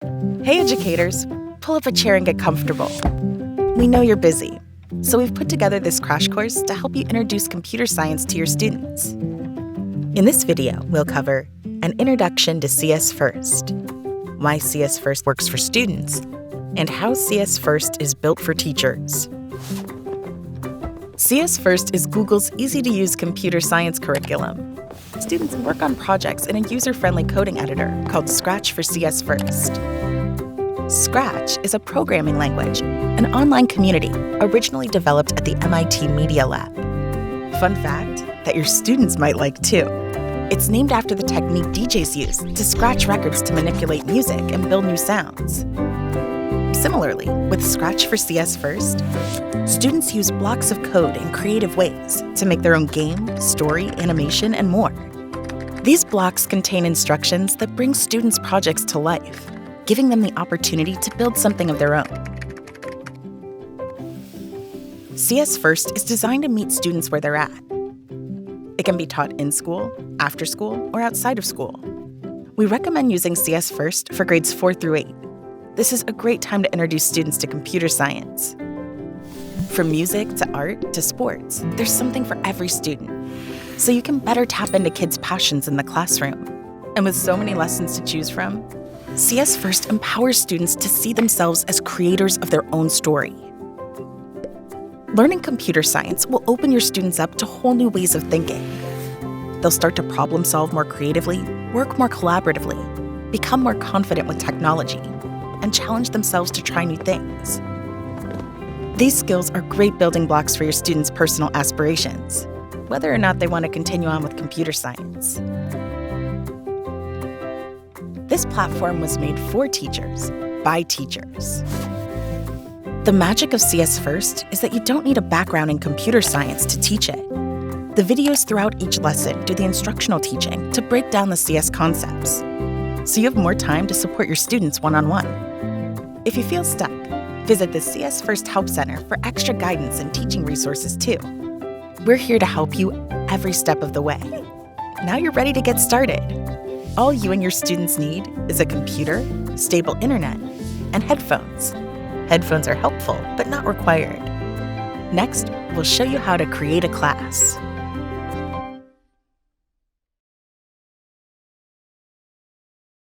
Hey educators, pull up a chair and get comfortable. We know you're busy, so we've put together this crash course to help you introduce computer science to your students. In this video, we'll cover an introduction to CS First, why CS First works for students, and how CS First is built for teachers. CS First is Google's easy-to-use computer science curriculum. Students work on projects in a user-friendly coding editor called Scratch for CS First. Scratch is a programming language, an online community originally developed at the MIT Media Lab. Fun fact that your students might like too. It's named after the technique DJs use to scratch records to manipulate music and build new sounds. Similarly, with Scratch for CS First, students use blocks of code in creative ways to make their own game, story, animation, and more. These blocks contain instructions that bring students' projects to life, giving them the opportunity to build something of their own. CS First is designed to meet students where they're at. It can be taught in school, after school, or outside of school. We recommend using CS First for grades 4 through 8. This is a great time to introduce students to computer science. From music to art to sports, there's something for every student, so you can better tap into kids' passions in the classroom. And with so many lessons to choose from, CS First empowers students to see themselves as creators of their own story. Learning computer science will open your students up to whole new ways of thinking. They'll start to problem solve more creatively, work more collaboratively, become more confident with technology, and challenge themselves to try new things. These skills are great building blocks for your students' personal aspirations, whether or not they want to continue on with computer science. This platform was made for teachers, by teachers. The magic of CS First is that you don't need a background in computer science to teach it. The videos throughout each lesson do the instructional teaching to break down the CS concepts, so you have more time to support your students one-on-one. If you feel stuck, visit the CS First Help Center for extra guidance and teaching resources too. We're here to help you every step of the way. Now you're ready to get started. All you and your students need is a computer, stable internet, and headphones. Headphones are helpful, but not required. Next, we'll show you how to create a class.